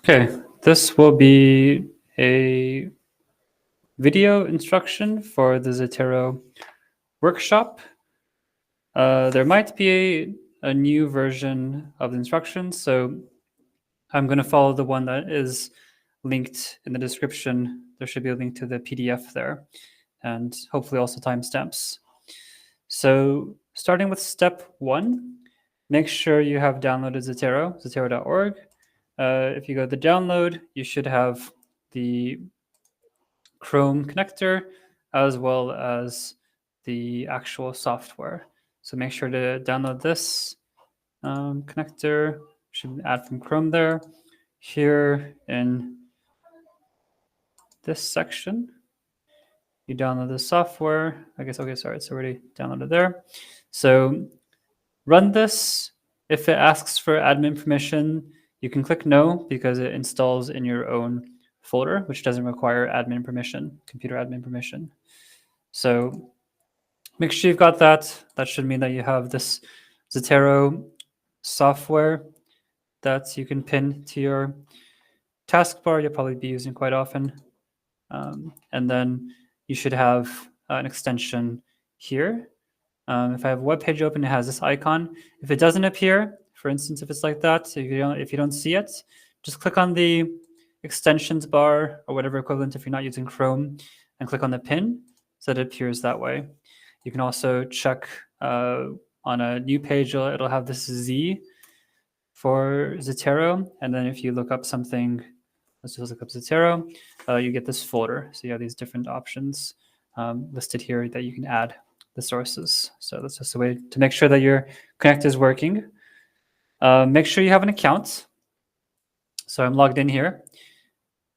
Okay, this will be a video instruction for the Zotero workshop. There might be a new version of the instructions, so I'm going to follow the one that is linked in the description. There should be a link to the PDF there, and hopefully also timestamps. So starting with step 1, make sure you have downloaded Zotero, zotero.org. If you go to the download, you should have the Chrome connector as well as the actual software. So make sure to download this connector. Should add from Chrome there. Here in this section, you download the software. I guess, okay, sorry, it's already downloaded there. So run this. If it asks for admin permission, you can click no because it installs in your own folder, which doesn't require admin permission, computer admin permission. So make sure you've got that. That should mean that you have this Zotero software that you can pin to your taskbar. You'll probably be using quite often. And then you should have an extension here. If I have a web page open, it has this icon. If it doesn't appear, for instance, if it's like that, if you don't see it, just click on the extensions bar or whatever equivalent if you're not using Chrome, and click on the pin so that it appears that way. You can also check on a new page, it'll have this Z for Zotero, and then if you look up something, let's just look up Zotero, you get this folder. So you have these different options listed here that you can add the sources. So that's just a way to make sure that your Connect is working. Make sure you have an account. So I'm logged in here.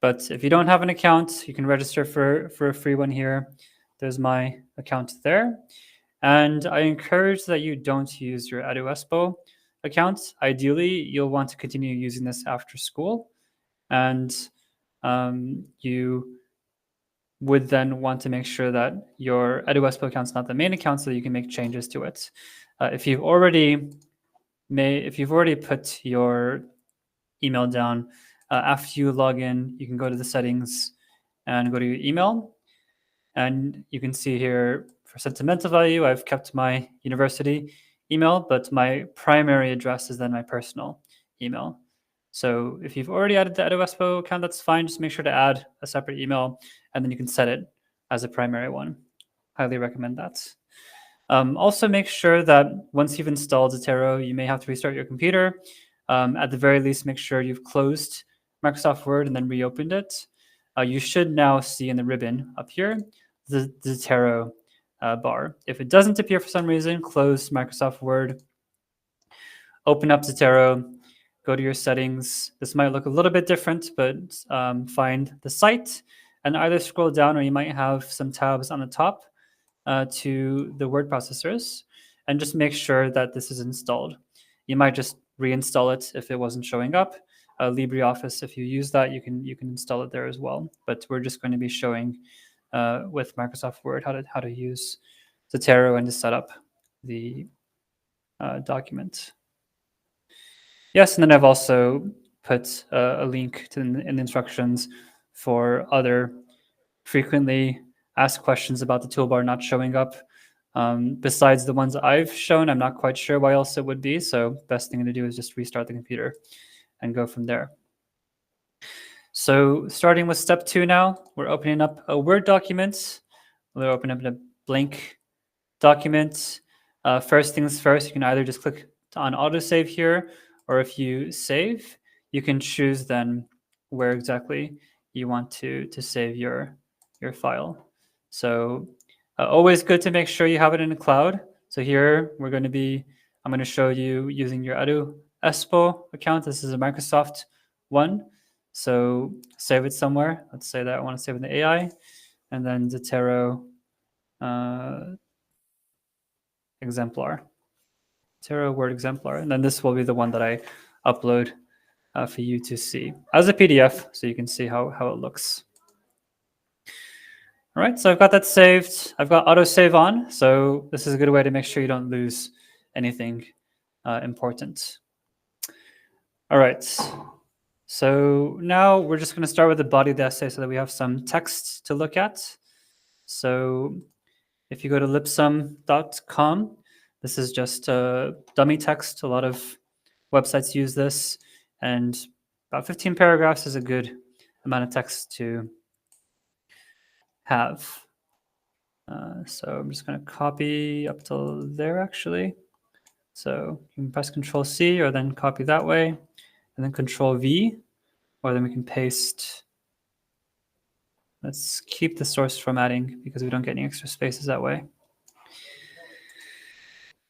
But if you don't have an account, you can register for a free one here. There's my account there. And I encourage that you don't use your EduEspo account. Ideally, you'll want to continue using this after school. And you would then want to make sure that your EduEspo account is not the main account so that you can make changes to it. If you've already put your email down, after you log in, you can go to the settings and go to your email. And you can see here for sentimental value, I've kept my university email, but my primary address is then my personal email. So if you've already added the EduEspo account, that's fine. Just make sure to add a separate email, and then you can set it as a primary one. Highly recommend that. Also, make sure that once you've installed Zotero, you may have to restart your computer. At the very least, make sure you've closed Microsoft Word and then reopened it. You should now see in the ribbon up here the Zotero bar. If it doesn't appear for some reason, close Microsoft Word, open up Zotero, go to your settings. This might look a little bit different, but find the site and either scroll down, or you might have some tabs on the top to the word processors, and just make sure that this is installed. You might just reinstall it if it wasn't showing up. LibreOffice, if you use that, you can install it there as well. But we're just going to be showing with Microsoft Word how to use Zotero and to set up the document. Yes, and then I've also put a link in the instructions for other frequently asked questions about the toolbar not showing up. Besides the ones I've shown, I'm not quite sure why else it would be. So best thing to do is just restart the computer and go from there. So starting with step 2 now, we're opening up a Word document. We'll open up a blank document. First things first, you can either just click on autosave here, or if you save, you can choose then where exactly you want to save your file. So always good to make sure you have it in the cloud. So here I'm going to show you using your EduEspo account. This is a Microsoft one. So save it somewhere. Let's say that I want to save in the AI, and then Zotero exemplar. Zotero Word exemplar. And then this will be the one that I upload for you to see as a PDF, so you can see how it looks. All right, so I've got that saved. I've got autosave on, so this is a good way to make sure you don't lose anything important. All right, So now we're just going to start with the body of the essay so that we have some text to look at. So if you go to lipsum.com, this is just a dummy text. A lot of websites use this, and about 15 paragraphs is a good amount of text to have. So I'm just going to copy up till there, actually. So you can press Control C or then copy that way, and then Control V, or then we can paste. Let's keep the source formatting because we don't get any extra spaces that way.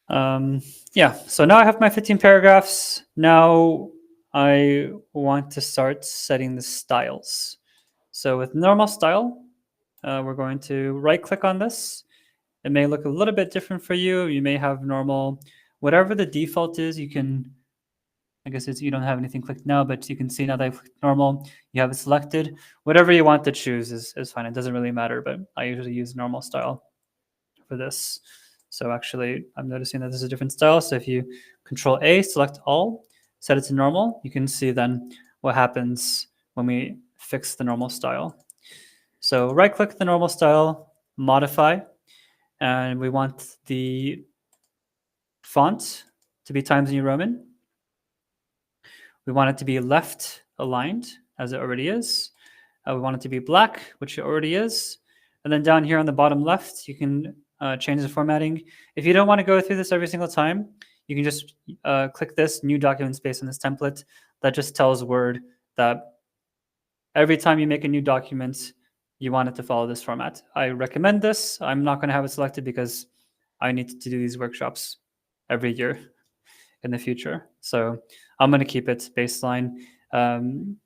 Yeah, so now I have my 15 paragraphs. Now I want to start setting the styles. So with normal style, we're going to right click on this. It may look a little bit different for you. You may have normal, whatever the default is, you can, I guess you don't have anything clicked now, but you can see now that I've clicked normal, you have it selected. Whatever you want to choose is fine. It doesn't really matter, but I usually use normal style for this. So actually, I'm noticing that there's a different style. So if you Control A, select all, set it to normal, you can see then what happens when we fix the normal style. So right click the normal style, modify, and we want the font to be Times New Roman. We want it to be left aligned, as it already is. We want it to be black, which it already is. And then down here on the bottom left, you can change the formatting. If you don't want to go through this every single time, you can just click this New Document based on this template. That just tells Word that every time you make a new document, you want it to follow this format. I recommend this. I'm not going to have it selected because I need to do these workshops every year in the future. So I'm going to keep it baseline.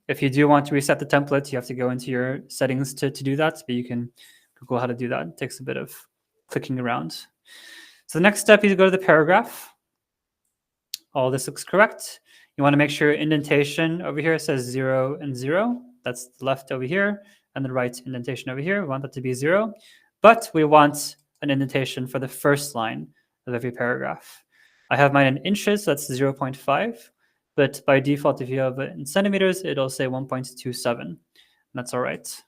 If you do want to reset the template, you have to go into your settings to do that, but you can Google how to do that. It takes a bit of clicking around. So the next step is to go to the paragraph. All this looks correct. You want to make sure indentation over here says 0 and 0. That's the left over here, and the right indentation over here. We want that to be 0, but we want an indentation for the first line of every paragraph. I have mine in inches, so that's 0.5, but by default, if you have it in centimeters, it'll say 1.27. That's all right.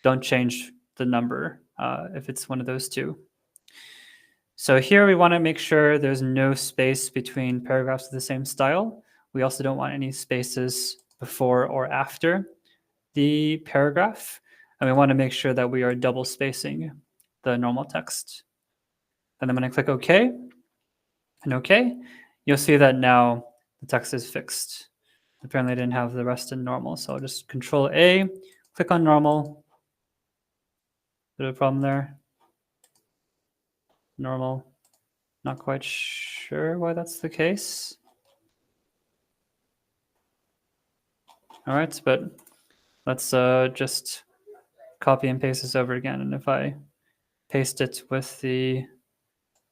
Don't change the number if it's one of those two. So here we want to make sure there's no space between paragraphs of the same style. We also don't want any spaces before or after the paragraph. And we want to make sure that we are double spacing the normal text. And then when I click OK and OK, you'll see that now the text is fixed. Apparently I didn't have the rest in normal, so I'll just Control A, click on normal. Bit of a problem there. Normal. Not quite sure why that's the case. All right, but let's just copy and paste this over again. And if I paste it with the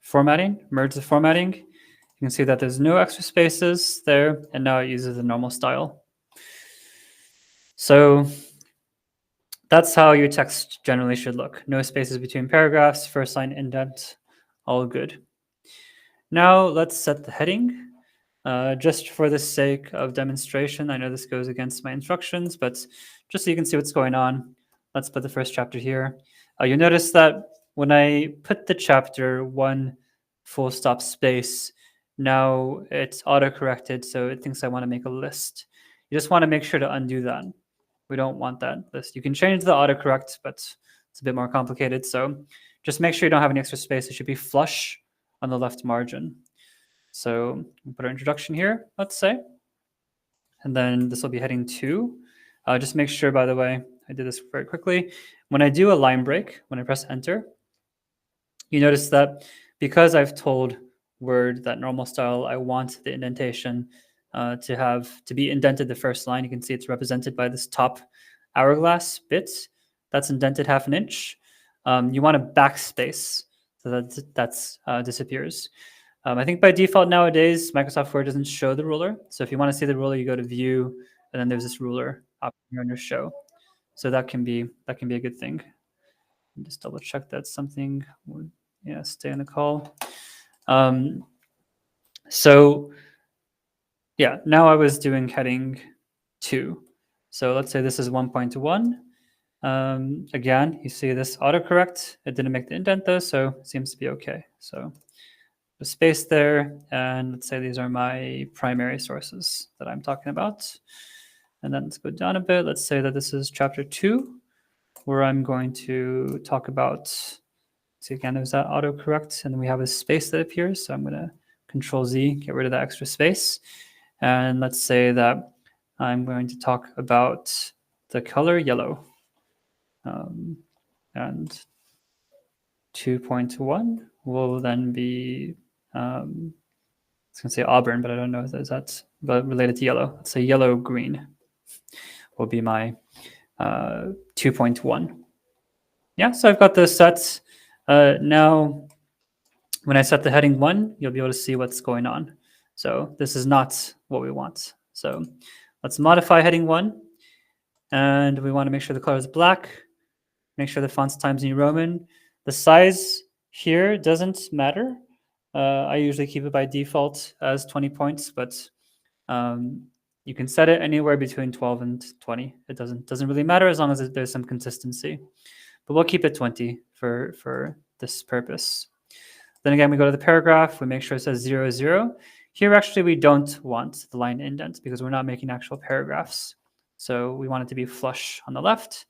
formatting, merge the formatting, you can see that there's no extra spaces there, and now it uses the normal style. So that's how your text generally should look. No spaces between paragraphs, first line indent, all good. Now let's set the heading. Just for the sake of demonstration, I know this goes against my instructions, but just so you can see what's going on, let's put the first chapter here. You'll notice that when I put the chapter 1 full stop space, now it's auto-corrected, so it thinks I want to make a list. You just want to make sure to undo that. We don't want that list. You can change the autocorrect, but it's a bit more complicated. So just make sure you don't have any extra space. It should be flush on the left margin. So we'll put our introduction here, let's say. And then this will be heading 2. Just make sure, by the way, I did this very quickly. When I do a line break, when I press enter, you notice that because I've told Word that normal style, I want the indentation to be indented the first line. You can see it's represented by this top hourglass bit that's indented 1/2 inch. You want a backspace so that disappears. I think by default nowadays, Microsoft Word doesn't show the ruler. So if you want to see the ruler, you go to View, and then there's this ruler option here under Show. So that can be a good thing. Just double check that something would, stay on the call. So yeah, now I was doing heading 2. So let's say this is 1.1. Again, you see this autocorrect. It didn't make the indent though, so it seems to be okay. So the space there, and let's say these are my primary sources that I'm talking about. And then let's go down a bit. Let's say that this is chapter 2, where I'm going to talk about, see again, there's that autocorrect, and then we have a space that appears. So I'm going to Control Z, get rid of that extra space. And let's say that I'm going to talk about the color yellow. And 2.1 will then be, I was going to say auburn, but I don't know if that's but related to yellow. Let's say yellow-green will be my 2.1. Yeah, so I've got those sets. Now, when I set the heading 1, you'll be able to see what's going on. So this is not what we want. So let's modify heading 1. And we want to make sure the color is black. Make sure the font's Times New Roman. The size here doesn't matter. I usually keep it by default as 20 points, but you can set it anywhere between 12 and 20. It doesn't really matter as long as there's some consistency. But we'll keep it 20 for this purpose. Then again, we go to the paragraph. We make sure it says 0, 0. Here, actually, we don't want the line indent because we're not making actual paragraphs. So we want it to be flush on the left.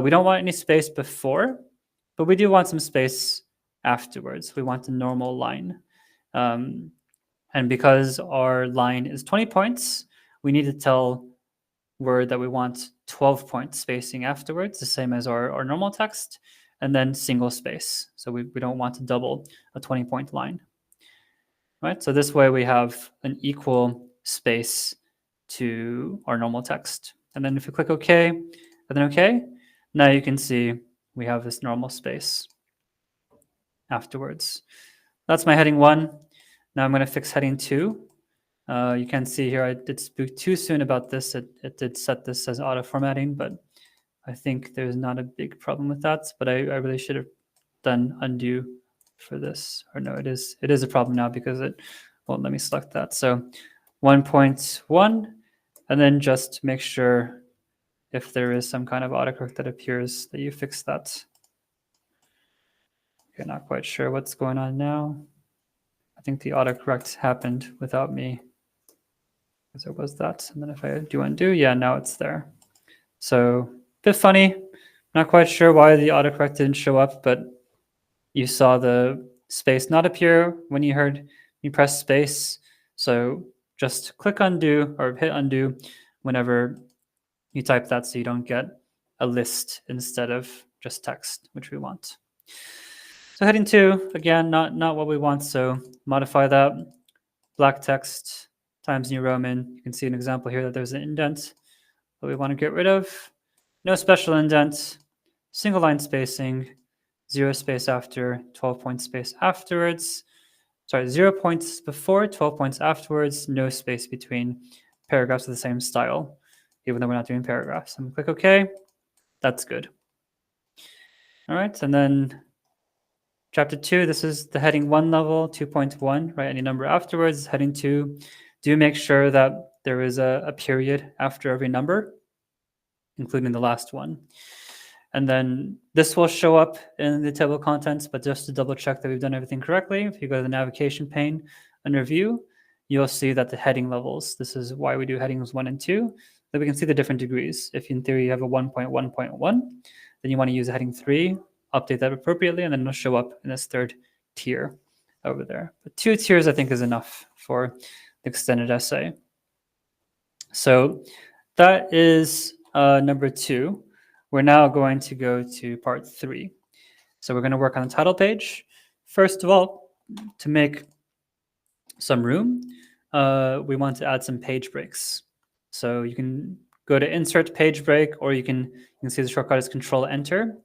We don't want any space before, but we do want some space afterwards. We want a normal line. And because our line is 20 points, we need to tell Word that we want 12-point spacing afterwards, the same as our normal text, and then single space. So we don't want to double a 20-point line. Right? So this way we have an equal space to our normal text. And then if you click OK, and then OK, now you can see we have this normal space afterwards. That's my heading 1. Now I'm going to fix heading 2. You can see here I did speak too soon about this. It did set this as auto formatting, but I think there's not a big problem with that. But I really should have done undo for this. Or no, it is a problem now because it won't let me select that. So 1.1, and then just make sure if there is some kind of autocorrect that appears that you fix that. Okay, not quite sure what's going on now. I think the autocorrect happened without me. Because there was that. And then if I do undo, yeah, now it's there. So a bit funny. Not quite sure why the autocorrect didn't show up, but you saw the space not appear when you heard me press space. So just click undo or hit undo whenever you type that so you don't get a list instead of just text, which we want. So heading 2, again, not what we want. So modify that. Black text, Times New Roman. You can see an example here that there's an indent that we want to get rid of. No special indent, single line spacing, 0 space after, 12-point space afterwards. Sorry, 0 points before, 12 points afterwards, no space between paragraphs of the same style, even though we're not doing paragraphs. I'm going to click OK. That's good. All right, and then chapter 2, this is the heading 1 level, 2.1, right? Any number afterwards, heading 2. Do make sure that there is a period after every number, including the last one. And then this will show up in the table of contents, but just to double check that we've done everything correctly, if you go to the navigation pane under view, you'll see that the heading levels, this is why we do headings 1 and 2, that we can see the different degrees. If in theory you have a 1.1.1, then you want to use a heading 3, update that appropriately, and then it'll show up in this third tier over there. But 2 tiers, I think, is enough for the extended essay. So that is number 2. We're now going to go to part 3. So we're going to work on the title page. First of all, to make some room, we want to add some page breaks. So you can go to Insert Page Break, or you can see the shortcut is Control Enter.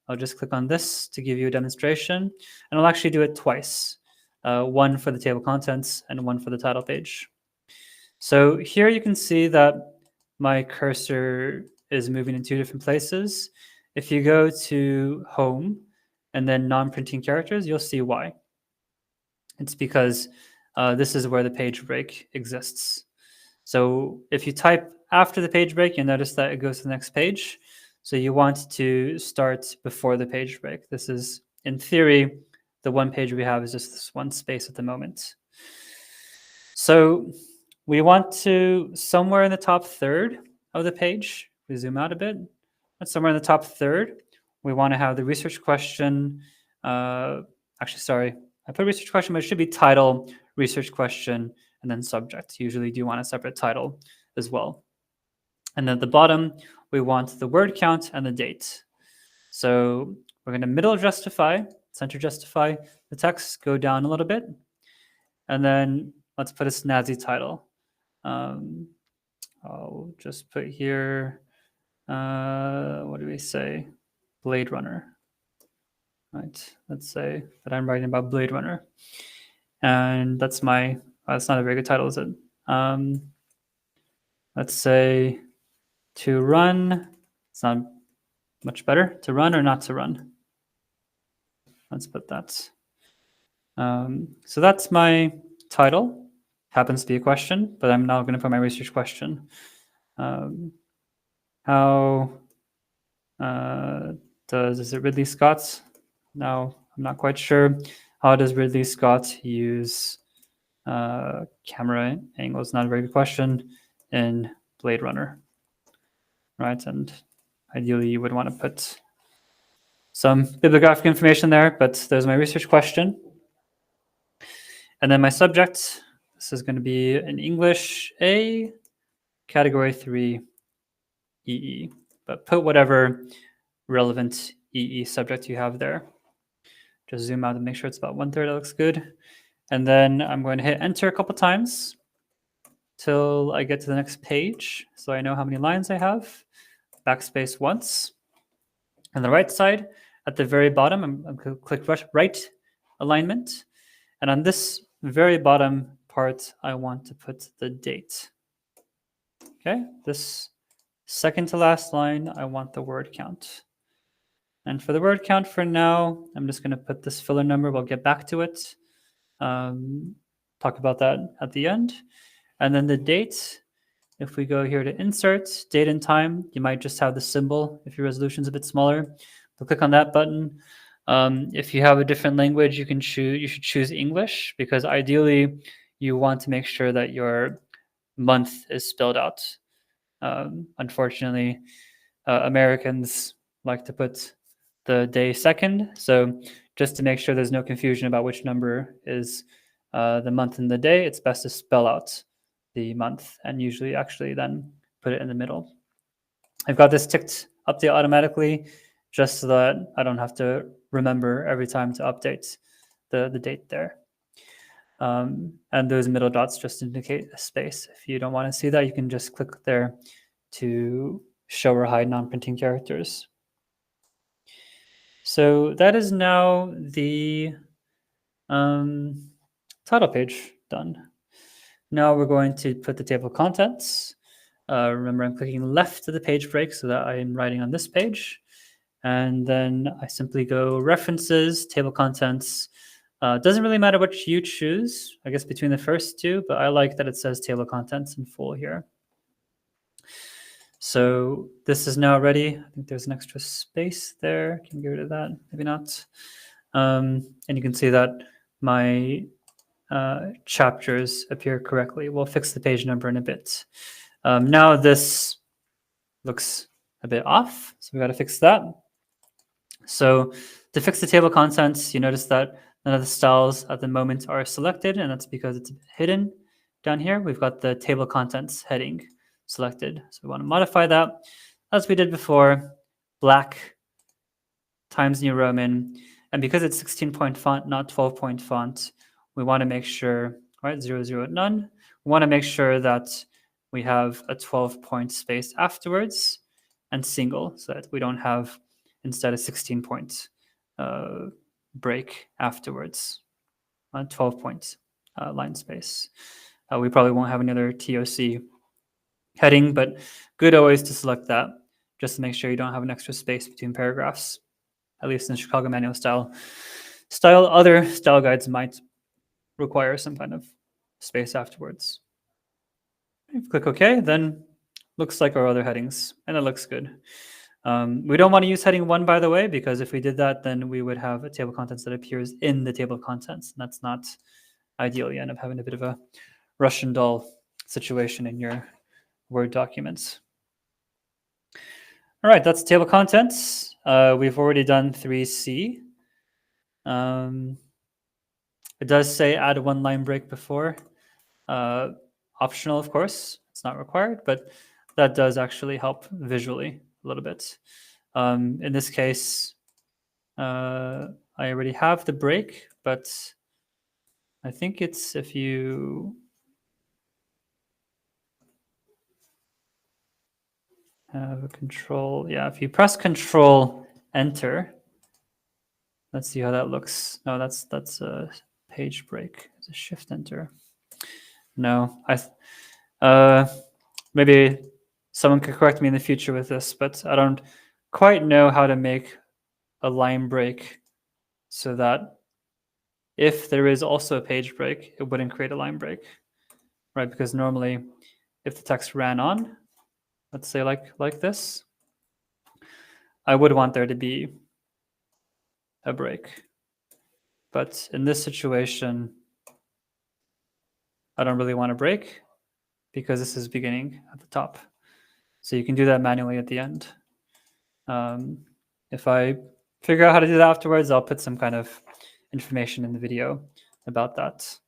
I'll just click on this to give you a demonstration, and I'll actually do it twice. One for the table of contents and one for the title page. So here you can see that my cursor is moving in 2 different places. If you go to Home and then non-printing characters, you'll see why. It's because this is where the page break exists. So if you type after the page break, you'll notice that it goes to the next page. So you want to start before the page break. This is, in theory, the one page we have is just this one space at the moment. So we want to, somewhere in the top third of the page, we zoom out a bit, but somewhere in the top third, we want to have the research question. Actually, sorry, I put research question, but it should be title, research question, and then subject. Usually do want a separate title as well. And then at the bottom, we want the word count and the date. So we're going to middle justify, center justify the text, go down a little bit, and then let's put a snazzy title. I'll just put here, what do we say? Blade Runner. Right, let's say that I'm writing about Blade Runner. And that's my, that's not a very good title, is it? Let's say to run, it's not much better. To run or not to run? Let's put that. So that's my title. Happens to be a question, but I'm now going to put my research question. How is it Ridley Scott? No, I'm not quite sure. How does Ridley Scott use camera angles? Not a very good question in Blade Runner, right? And ideally, you would want to put some bibliographic information there, but there's my research question. And then my subject, this is going to be an English A, category 3 EE, but put whatever relevant EE subject you have there. Just zoom out and make sure it's about 1/3. That looks good. And then I'm going to hit enter a couple times till I get to the next page, so I know how many lines I have. Backspace once. On the right side, at the very bottom, I'm going to click right alignment. And on this very bottom part, I want to put the date. Okay, this second to last line, I want the word count. And for the word count for now, I'm just going to put this filler number. We'll get back to it. Talk about that at the end. And then the date, if we go here to insert, date and time, you might just have the symbol if your resolution is a bit smaller. So click on that button. If you have a different language, you should choose English, because ideally you want to make sure that your month is spelled out. Unfortunately, Americans like to put the day second. So just to make sure there's no confusion about which number is the month and the day, it's best to spell out the month and usually actually then put it in the middle. I've got this ticked update automatically just so that I don't have to remember every time to update the date there. And those middle dots just indicate a space. If you don't want to see that, you can just click there to show or hide non-printing characters. So that is now the title page done. Now we're going to put the table of contents. Remember, I'm clicking left to the page break so that I'm writing on this page. And then I simply go references, table contents. Doesn't really matter which you choose, I guess, between the first two, but I like that it says table contents in full here. So this is now ready. I think there's an extra space there. Can get rid of that, maybe not. And you can see that my chapters appear correctly. We'll fix the page number in a bit. Now this looks a bit off, so we got to fix that. So to fix the table contents, you notice that none of the styles at the moment are selected, and that's because it's hidden down here. We've got the table contents heading selected. So we want to modify that as we did before, black, Times New Roman. And because it's 16-point font, not 12-point font, we want to make sure, right, 00 none. We want to make sure that we have a 12-point space afterwards and single, so that we don't have instead a 16-point break afterwards on 12-point line space. We probably won't have another TOC heading, but good always to select that just to make sure you don't have an extra space between paragraphs, at least in Chicago Manual style. Other style guides might require some kind of space afterwards. If you click OK, then looks like our other headings, and it looks good. We don't want to use heading 1, by the way, because if we did that, then we would have a table of contents that appears in the table of contents, and that's not ideal. You end up having a bit of a Russian doll situation in your Word documents. All right, that's table of contents. We've already done 3C. It does say add one line break before. Optional, of course, it's not required, but that does actually help visually a little bit. In this case, I already have the break, but I think it's if you have a control, if you press Control Enter, let's see how that looks. No, that's a page break. It's a Shift Enter. No, maybe someone could correct me in the future with this, but I don't quite know how to make a line break so that if there is also a page break, it wouldn't create a line break, right? Because normally if the text ran on, let's say like this, I would want there to be a break. But in this situation, I don't really want a break because this is beginning at the top. So you can do that manually at the end. If I figure out how to do that afterwards, I'll put some kind of information in the video about that.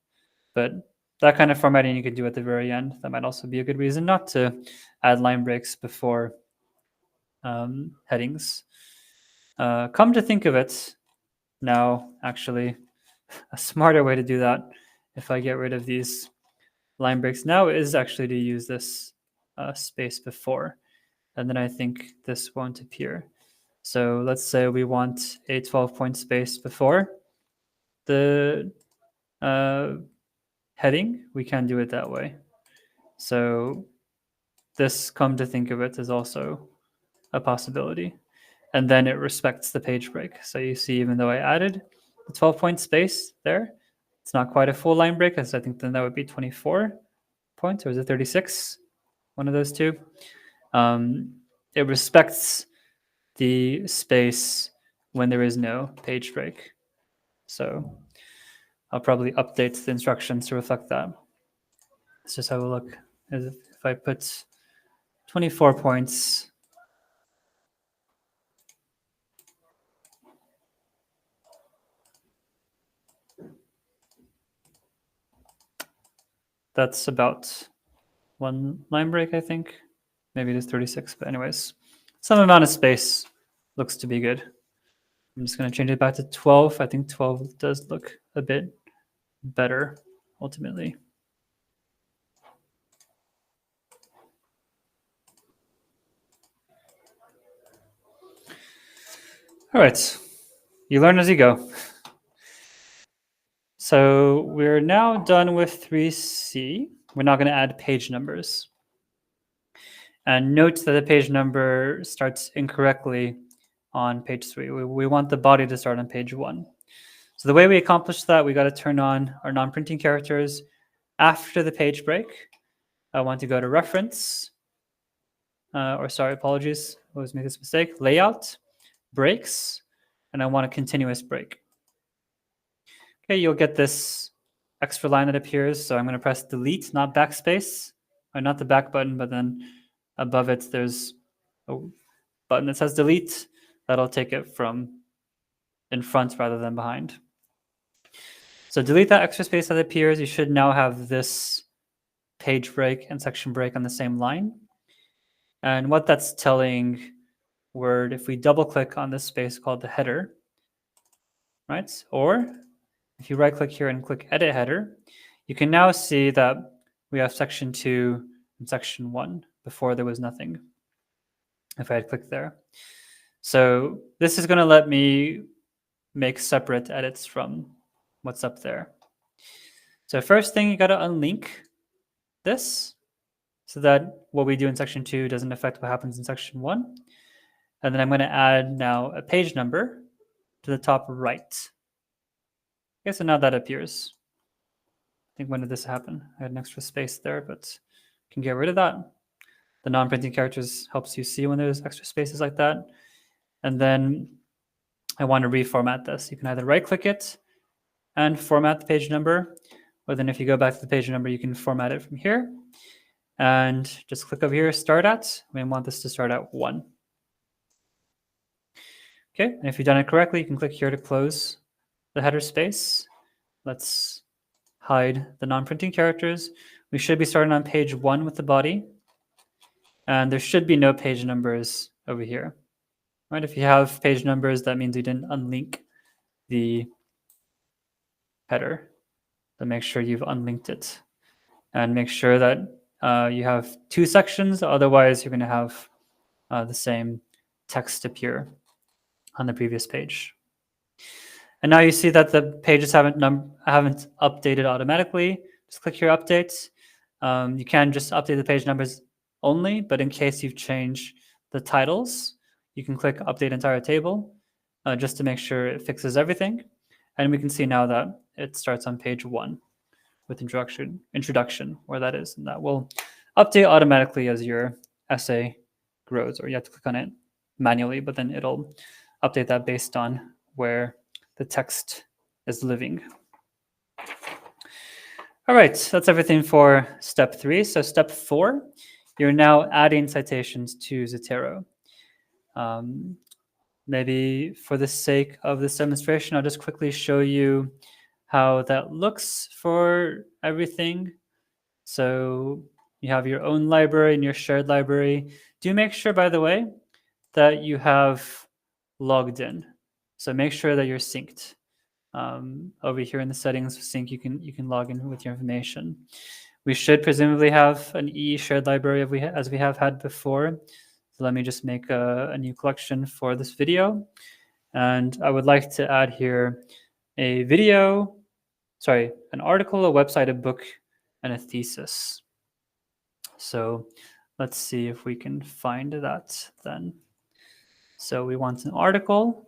But that kind of formatting you could do at the very end. That might also be a good reason not to add line breaks before headings. Come to think of it, now actually a smarter way to do that, if I get rid of these line breaks now, is actually to use this space before, and then I think this won't appear. So let's say we want a 12-point space before the heading, we can do it that way. So this, come to think of it, is also a possibility. And then it respects the page break. So you see, even though I added the 12-point space there, it's not quite a full line break, because I think then that would be 24 points, or is it 36? One of those two. It respects the space when there is no page break. So I'll probably update the instructions to reflect that. Let's just have a look. If I put 24 points, that's about one line break, I think. Maybe it is 36, but anyways, some amount of space looks to be good. I'm just going to change it back to 12. I think 12 does look a bit better ultimately. All right, you learn as you go. So we're now done with 3C. We're now going to add page numbers. And note that the page number starts incorrectly on page 3. We want the body to start on page 1. So the way we accomplish that, we got to turn on our non-printing characters after the page break. I want to go to Reference, apologies, I always make this mistake, Layout, Breaks, and I want a continuous break. Okay, you'll get this extra line that appears, so I'm going to press Delete, not backspace, or not the back button, but then above it there's a button that says Delete. That'll take it from in front rather than behind. So delete that extra space that appears. You should now have this page break and section break on the same line. And what that's telling Word, if we double click on this space called the header, right? Or if you right click here and click Edit Header, you can now see that we have section 2 and section 1. Before there was nothing, if I had clicked there. So this is going to let me make separate edits from what's up there. So first thing, you got to unlink this so that what we do in section 2 doesn't affect what happens in section 1. And then I'm going to add now a page number to the top right. Okay, so now that appears. I think when did this happen? I had an extra space there, but can get rid of that. The non-printing characters helps you see when there's extra spaces like that. And then I want to reformat this. You can either right-click it and format the page number, or then if you go back to the page number, you can format it from here. And just click over here, start at. We want this to start at 1. Okay, and if you've done it correctly, you can click here to close the header space. Let's hide the non-printing characters. We should be starting on page 1 with the body. And there should be no page numbers over here. Right? If you have page numbers, that means you didn't unlink the header. So make sure you've unlinked it. And make sure that you have 2 sections, otherwise you're going to have the same text appear on the previous page. And now you see that the pages haven't updated automatically. Just click here, update. You can just update the page numbers only, but in case you've changed the titles, you can click update entire table just to make sure it fixes everything. And we can see now that it starts on page 1 with introduction, where that is. And that will update automatically as your essay grows, or you have to click on it manually, but then it'll update that based on where the text is living. All right, that's everything for step 3. So step 4, you're now adding citations to Zotero. Maybe for the sake of this demonstration, I'll just quickly show you how that looks for everything. So you have your own library and your shared library. Do make sure, by the way, that you have logged in. So make sure that you're synced. Over here in the settings of sync, you can log in with your information. We should presumably have an E shared library as we have had before. So let me just make a new collection for this video. And I would like to add here an article, a website, a book, and a thesis. So let's see if we can find that then. So we want an article.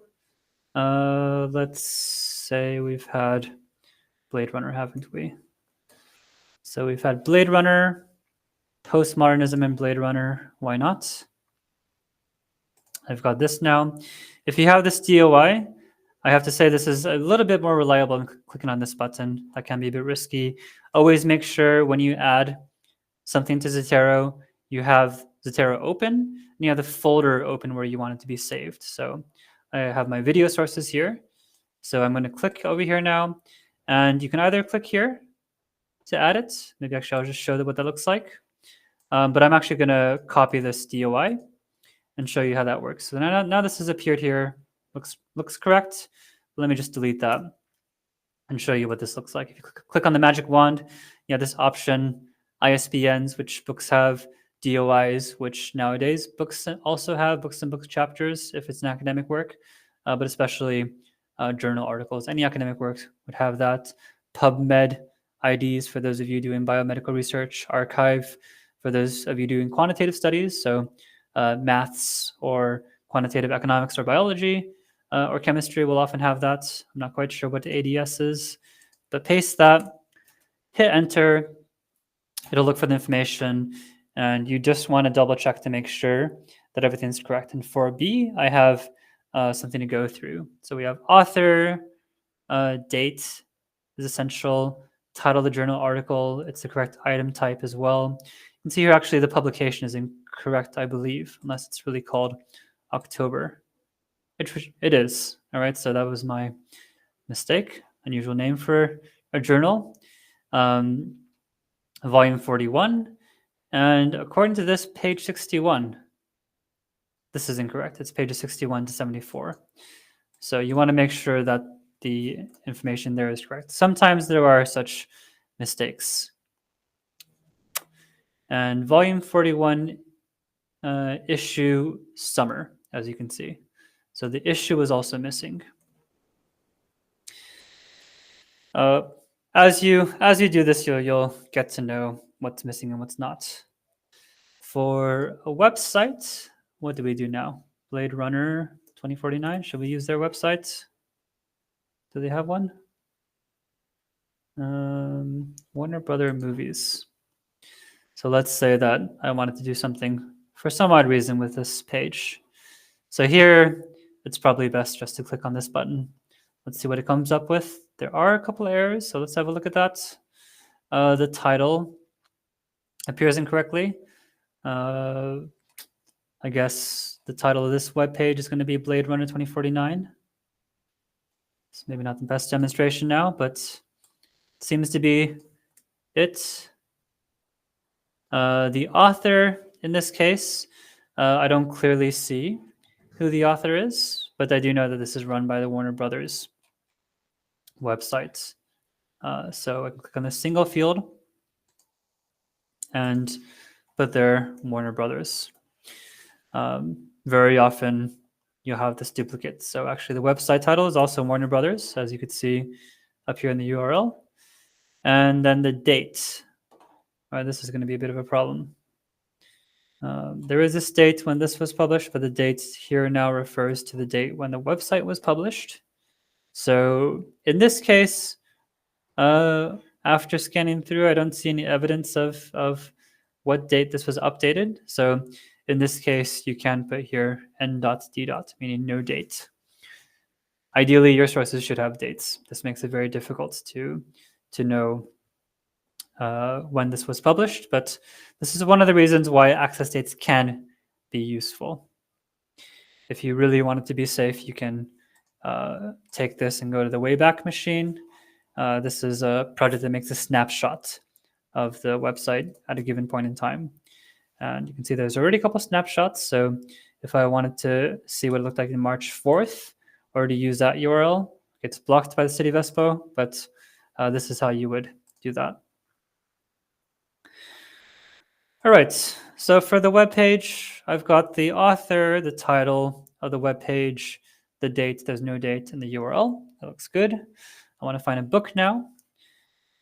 Let's say we've had Blade Runner, haven't we? So we've had Blade Runner, postmodernism and Blade Runner. Why not? I've got this now. If you have this DOI, I have to say this is a little bit more reliable than clicking on this button. That can be a bit risky. Always make sure when you add something to Zotero, you have Zotero open and you have the folder open where you want it to be saved. So I have my video sources here. So I'm going to click over here now, and you can either click here to add it. Maybe actually I'll just show what that looks like. But I'm actually going to copy this DOI and show you how that works. So now this has appeared here. Looks correct. Let me just delete that and show you what this looks like. If you click on the magic wand, you have this option, ISBNs, which books have, DOIs, which nowadays books also have, books and books chapters if it's an academic work, but especially journal articles. Any academic works would have that. PubMed IDs for those of you doing biomedical research, archive for those of you doing quantitative studies, so maths or quantitative economics or biology or chemistry will often have that. I'm not quite sure what the ADS is, but paste that, hit enter, it'll look for the information, and you just want to double check to make sure that everything's correct. And for B, I have something to go through. So we have author, date is essential, title of the journal article, it's the correct item type as well. You can see here actually the publication is incorrect, I believe, unless it's really called October. It is. All right, so that was my mistake. Unusual name for a journal. Volume 41. And according to this, page 61. This is incorrect. It's pages 61 to 74. So you want to make sure that the information there is correct. Sometimes there are such mistakes. And volume 41, issue summer, as you can see. So the issue is also missing. As you do this, you'll get to know what's missing and what's not. For a website, what do we do now? Blade Runner 2049. Should we use their website? Do they have one? Warner Brother Movies. So let's say that I wanted to do something for some odd reason with this page. So here, it's probably best just to click on this button. Let's see what it comes up with. There are a couple of errors, so let's have a look at that. The title appears incorrectly. I guess the title of this web page is going to be Blade Runner 2049. It's maybe not the best demonstration now, but it seems to be it. The author in this case, I don't clearly see who the author is, but I do know that this is run by the Warner Brothers website. So I can click on this single field and put there Warner Brothers. Very often you'll have this duplicate. So actually the website title is also Warner Brothers, as you could see up here in the URL. And then the date. All right, this is going to be a bit of a problem. There is a date when this was published, but the date here now refers to the date when the website was published. So in this case, after scanning through, I don't see any evidence of what date this was updated. So in this case, you can put here n.d. meaning no date. Ideally, your sources should have dates. This makes it very difficult to know when this was published, but this is one of the reasons why access dates can be useful. If you really want it to be safe, you can take this and go to the Wayback Machine. This is a project that makes a snapshot of the website at a given point in time. And you can see there's already a couple snapshots. So if I wanted to see what it looked like in March 4th, or to use that URL, it's blocked by the city of Espoo, but this is how you would do that. All right, so for the web page, I've got the author, the title of the web page, the date, there's no date, and the URL. That looks good. I want to find a book now.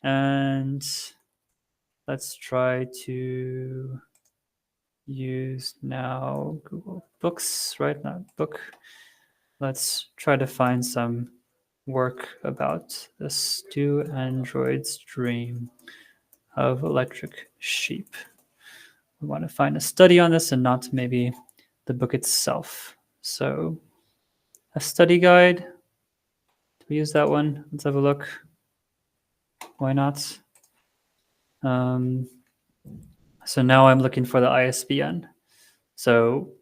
And let's try to use now Google Books, right? Not book. Let's try to find some work about this. Do androids dream of electric sheep? We want to find a study on this and not maybe the book itself. So a study guide. Do we use that one? Let's have a look. Why not? So now I'm looking for the ISBN. So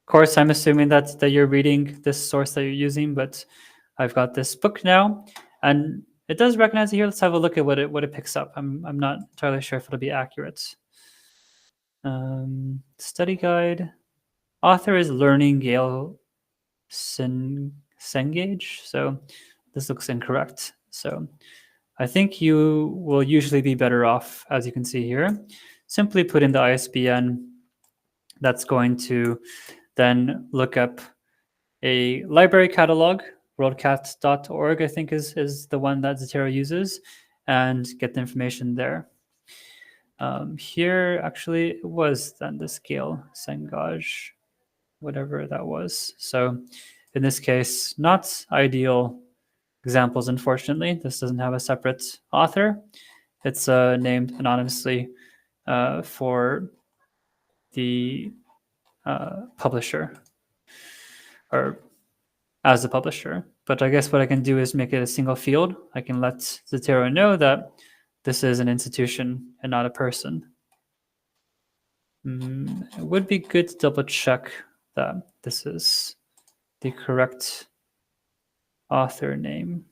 of course, I'm assuming that you're reading this source that you're using, but I've got this book now, and it does recognize it here. Let's have a look at what it picks up. I'm not entirely sure if it'll be accurate. Study guide. Author is Learning Gale Cengage. So this looks incorrect. So I think you will usually be better off, as you can see here. Simply put in the ISBN. That's going to then look up a library catalog. Worldcat.org, I think, is the one that Zotero uses, and get the information there. Here, actually, it was then the scale, Sengage, whatever that was. So in this case, not ideal examples, unfortunately. This doesn't have a separate author. It's named anonymously for the publisher, or as the publisher. But I guess what I can do is make it a single field. I can let Zotero know that this is an institution and not a person. It would be good to double check that this is the correct author name.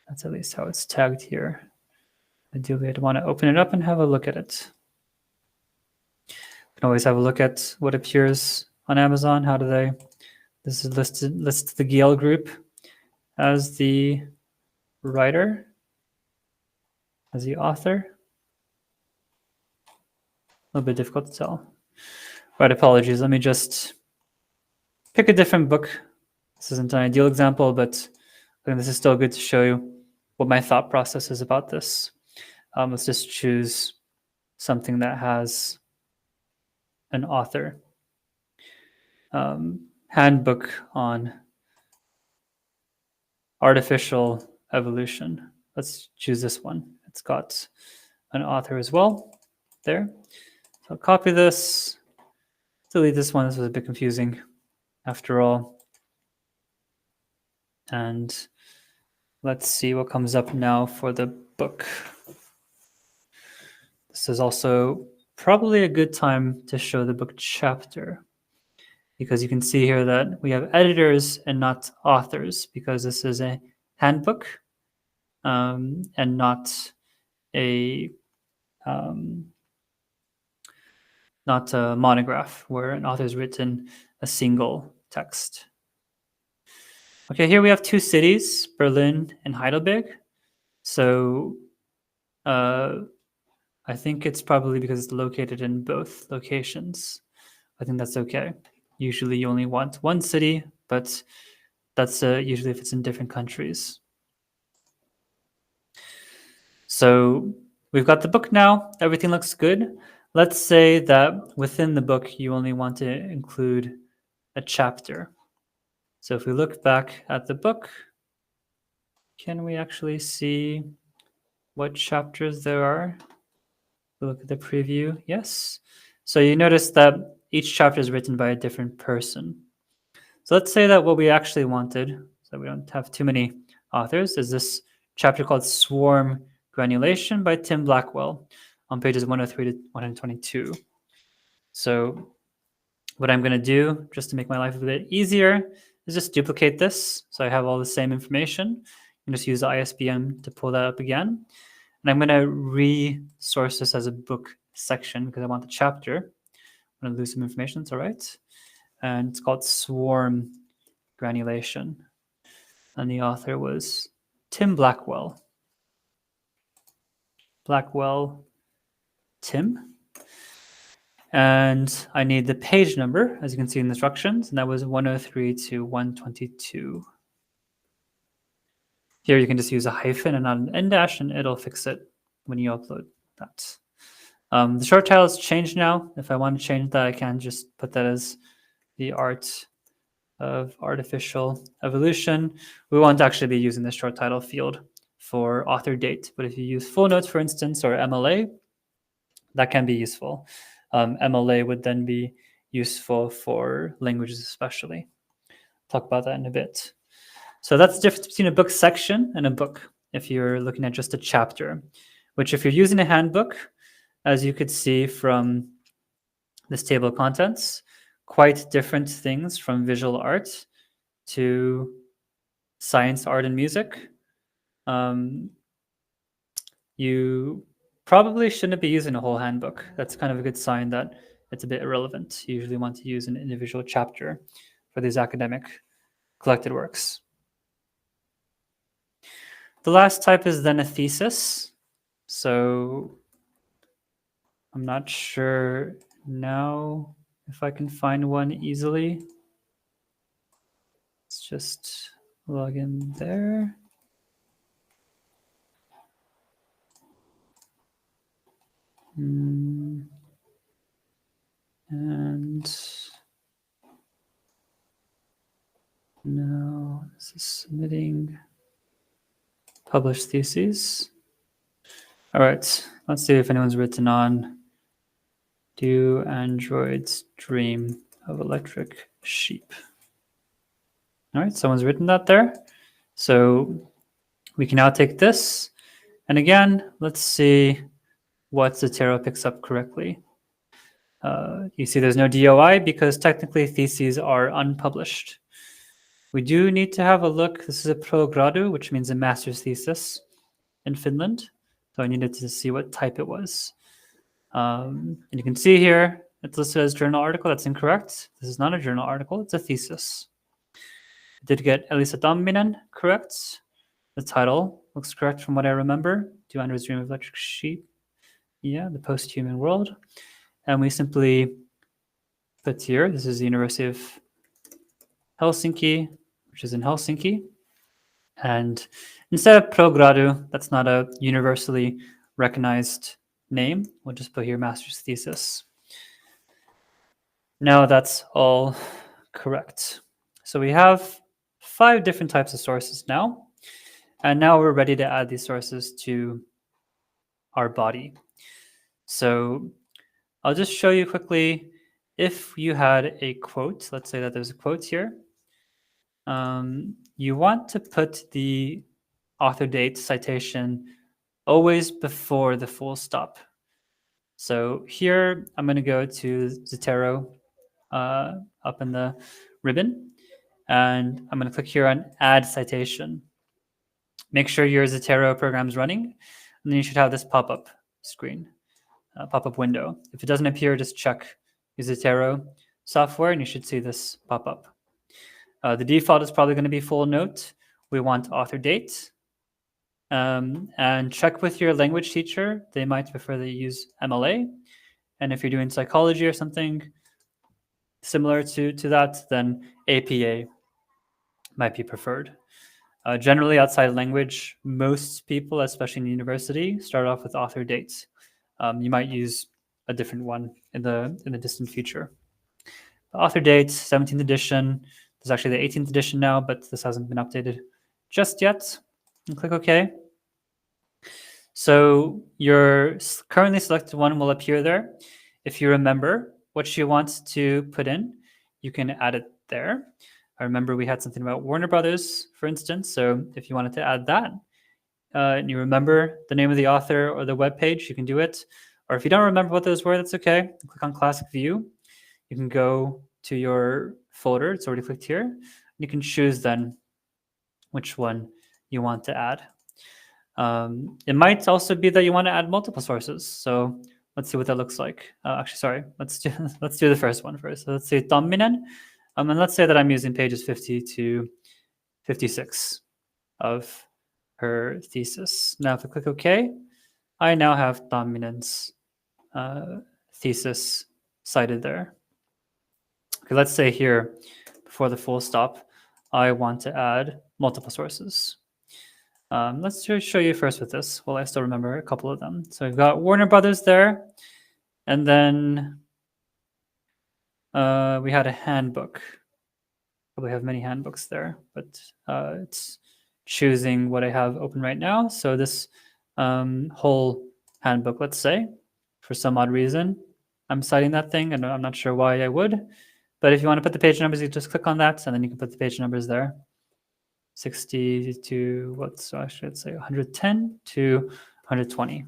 That's at least how it's tagged here. Ideally, I'd want to open it up and have a look at it. You can always have a look at what appears on Amazon. How do they? This is lists the Gale group as the writer, as the author. A little bit difficult to tell. Right, apologies. Let me just pick a different book. This isn't an ideal example, but I think this is still good to show you what my thought process is about this. Let's just choose something that has an author. Handbook on artificial evolution. Let's choose this one. It's got an author as well. there. So I'll copy this, delete this one. This was a bit confusing after all. And let's see what comes up now for the book. This is also probably a good time to show the book chapter, because you can see here that we have editors and not authors, because this is a handbook and not a monograph where an author's written a single text. Okay, here we have two cities, Berlin and Heidelberg. So I think it's probably because it's located in both locations. I think that's okay. Usually you only want one city, but that's usually if it's in different countries. So we've got the book now. Everything looks good. Let's say that within the book, you only want to include a chapter. So if we look back at the book, can we actually see what chapters there are? We look at the preview. Yes. So you notice that each chapter is written by a different person. So let's say that what we actually wanted, so we don't have too many authors, is this chapter called Swarm Granulation by Tim Blackwell on pages 103 to 122. So what I'm going to do, just to make my life a bit easier, is just duplicate this. So I have all the same information. And just use the ISBN to pull that up again. And I'm going to resource this as a book section because I want the chapter. I'm going to lose some information. It's all right. And it's called Swarm Granulation. And the author was Tim Blackwell. Blackwell Tim. And I need the page number, as you can see in the instructions, and that was 103 to 122. Here you can just use a hyphen and not an end dash, and it'll fix it when you upload that. The short title is changed now. If I want to change that, I can just put that as the art of artificial evolution. We won't actually be using the short title field for author date, but if you use full notes, for instance, or MLA, that can be useful. MLA would then be useful for languages especially. Talk about that in a bit. So that's the difference between a book section and a book if you're looking at just a chapter, which if you're using a handbook, as you could see from this table of contents, quite different things from visual art to science, art, and music. You probably shouldn't be using a whole handbook. That's kind of a good sign that it's a bit irrelevant. You usually want to use an individual chapter for these academic collected works. The last type is then a thesis. So I'm not sure now if I can find one easily. Let's just log in there. And now this is submitting published theses. All right, let's see if anyone's written on Do Androids Dream of Electric Sheep? All right, someone's written that there. So we can now take this. And again, let's see what Zotero picks up correctly. You see there's no DOI because technically theses are unpublished. We do need to have a look. This is a pro gradu, which means a master's thesis in Finland. So I needed to see what type it was. And you can see here, it's listed as journal article. That's incorrect. This is not a journal article. It's a thesis. I did get Elisa Damminen correct. The title looks correct from what I remember. Do Androids Dream of Electric Sheep? Yeah, the post-human world. And we simply put here, this is the University of Helsinki, which is in Helsinki. And instead of pro gradu, that's not a universally recognized name. We'll just put here master's thesis. Now that's all correct. So we have 5 different types of sources now. And now we're ready to add these sources to our body. So I'll just show you quickly if you had a quote, let's say that there's a quote here. You want to put the author date citation always before the full stop. So here I'm going to go to Zotero up in the ribbon, and I'm going to click here on Add Citation. Make sure your Zotero program is running, and then you should have this pop-up screen, pop-up window. If it doesn't appear, just check your Zotero software, and you should see this pop up. The default is probably going to be full note. We want author date. And check with your language teacher. They might prefer that you use MLA. And if you're doing psychology or something similar to that, then APA might be preferred. Generally, outside language, most people, especially in university, start off with author dates. You might use a different one in the distant future. The author date, 17th edition. There's actually the 18th edition now, but this hasn't been updated just yet. And click OK. So your currently selected one will appear there. If you remember what you want to put in, you can add it there. I remember we had something about Warner Brothers, for instance. So if you wanted to add that, and you remember the name of the author or the web page, you can do it. Or if you don't remember what those were, that's okay. Click on Classic View. You can go to your folder. It's already clicked here. You can choose then which one you want to add. It might also be that you want to add multiple sources. So let's see what that looks like. Actually, sorry, let's do the first one first. So let's say Tamminen. And let's say that I'm using pages 50 to 56 of her thesis. Now, if I click OK, I now have Tamminen's thesis cited there. Okay, let's say here, before the full stop, I want to add multiple sources. Let's just show you first with this. Well, I still remember a couple of them. So we've got Warner Brothers there, and then we had a handbook. Probably have many handbooks there, but it's choosing what I have open right now. So this whole handbook, let's say, for some odd reason, I'm citing that thing, and I'm not sure why I would. But if you want to put the page numbers, you just click on that, and then you can put the page numbers there. 60 to what? So I should say 110 to 120.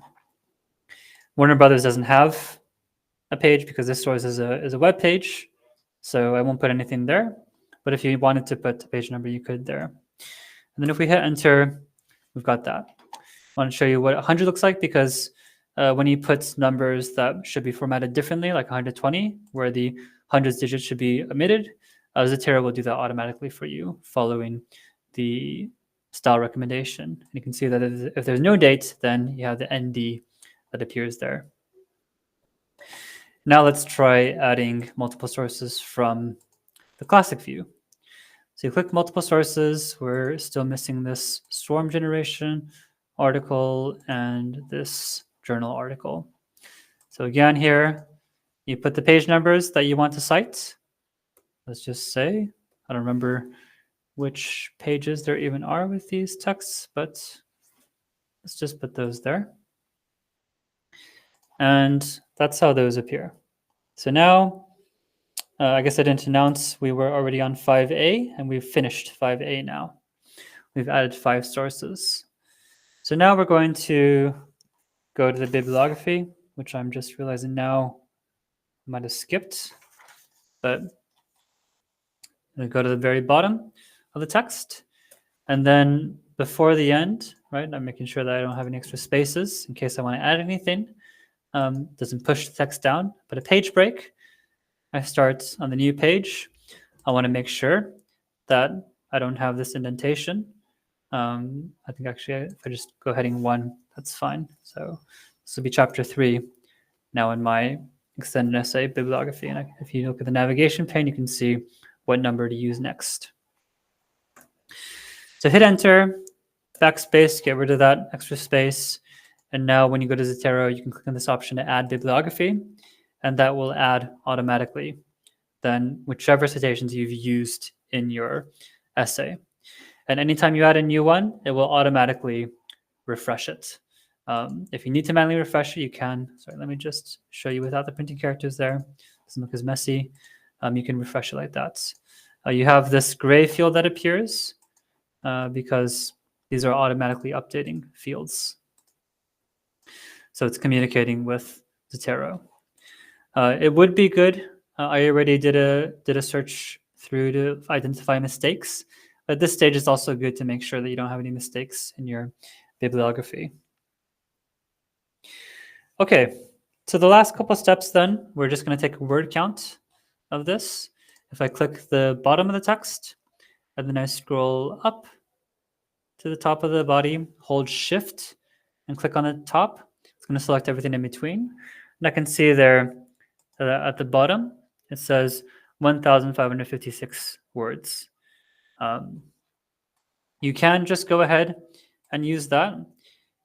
Warner Brothers doesn't have a page because this source is a web page, so I won't put anything there. But if you wanted to put the page number, you could there. And then if we hit enter, we've got that. I want to show you what 100 looks like because when you put numbers that should be formatted differently, like 120, where the hundreds digit should be omitted, Zotero will do that automatically for you following the style recommendation. And you can see that if there's no date, then you have the ND that appears there. Now let's try adding multiple sources from the classic view. So you click multiple sources. We're still missing this swarm generation article and this journal article. So again here, you put the page numbers that you want to cite. Let's just say, I don't remember which pages there even are with these texts, but let's just put those there. And that's how those appear. So now, I guess I didn't announce we were already on 5A, and we've finished 5A now. We've added 5 sources. So now we're going to go to the bibliography, which I'm just realizing now I might have skipped, but we go to the very bottom of the text. And then before the end, right, I'm making sure that I don't have any extra spaces in case I want to add anything. Doesn't push the text down, but a page break. I start on the new page. I want to make sure that I don't have this indentation. I think actually if I just go heading 1, that's fine. So this will be chapter 3 now in my extended essay bibliography. And if you look at the navigation pane, you can see what number to use next. So hit enter, backspace, get rid of that extra space. And now when you go to Zotero, you can click on this option to add bibliography, and that will add automatically then whichever citations you've used in your essay. And anytime you add a new one, it will automatically refresh it. If you need to manually refresh it, you can. Sorry, let me just show you without the printing characters there. Doesn't look as messy. You can refresh it like that. You have this gray field that appears because these are automatically updating fields. So it's communicating with Zotero. It would be good. I already did a search through to identify mistakes. At this stage, it's also good to make sure that you don't have any mistakes in your bibliography. Okay, so the last couple steps then, we're just going to take a word count of this. If I click the bottom of the text, and then I scroll up to the top of the body, hold Shift, and click on the top, it's going to select everything in between. And I can see there at the bottom, it says 1,556 words. You can just go ahead and use that.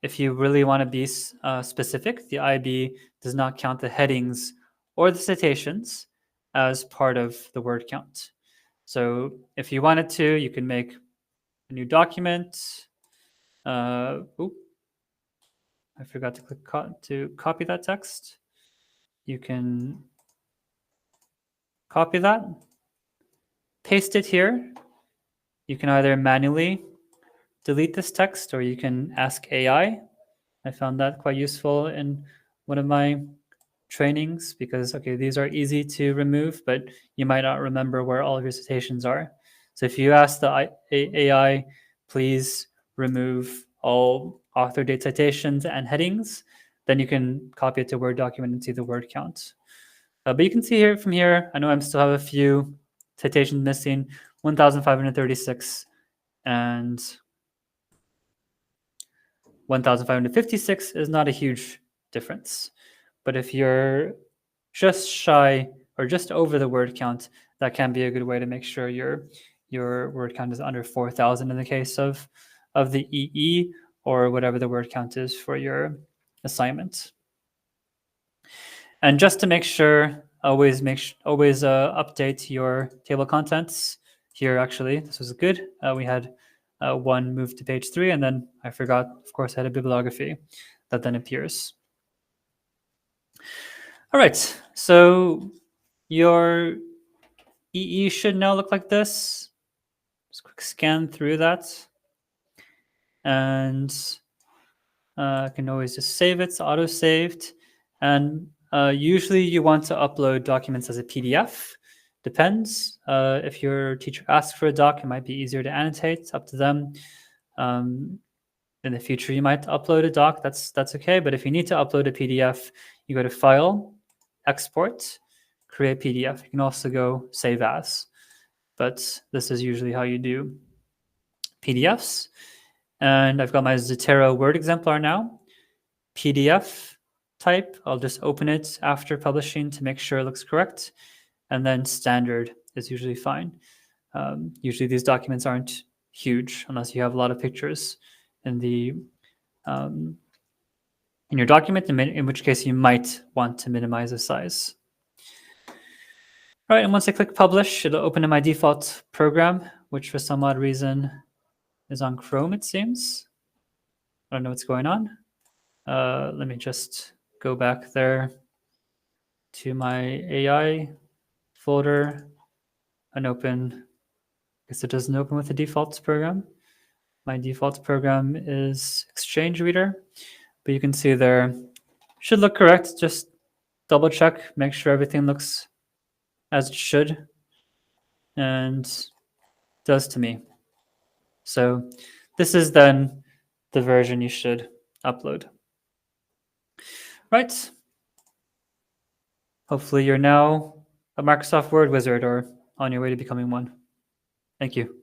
If you really want to be specific, the IB does not count the headings or the citations as part of the word count. So if you wanted to, you can make a new document. I forgot to click to copy that text. You can copy that, paste it here. You can either manually delete this text or you can ask AI. I found that quite useful in one of my trainings because, okay, these are easy to remove, but you might not remember where all of your citations are. So if you ask the AI, please remove all author date citations and headings, then you can copy it to a Word document and see the word count. But you can see here from here, I know I still have a few citations missing, 1,536 and 1,556 is not a huge difference. But if you're just shy or just over the word count, that can be a good way to make sure your word count is under 4,000 in the case of the EE or whatever the word count is for your assignment. And just to make sure, always update your table contents. Here, actually, this was good. We had one move to page 3, and then I forgot, of course, I had a bibliography that then appears. All right, so your EE should now look like this. Just quick scan through that. And I can always just save it, it's auto-saved. And usually you want to upload documents as a PDF. Depends. If your teacher asks for a doc, it might be easier to annotate. It's up to them. In the future, you might upload a doc. That's okay. But if you need to upload a PDF, you go to File, Export, Create PDF. You can also go Save As. But this is usually how you do PDFs. And I've got my Zotero Word exemplar now. PDF type, I'll just open it after publishing to make sure it looks correct. And then standard is usually fine. Usually these documents aren't huge unless you have a lot of pictures in the in your document, in which case you might want to minimize the size. All right, and once I click publish, it'll open in my default program, which for some odd reason is on Chrome, it seems. I don't know what's going on. Let me just go back there to my AI folder and open. I guess it doesn't open with the defaults program. My default program is Exchange Reader, but you can see there should look correct. Just double check, make sure everything looks as it should, and does to me. So this is then the version you should upload. Right. Hopefully you're now a Microsoft Word wizard or on your way to becoming one. Thank you.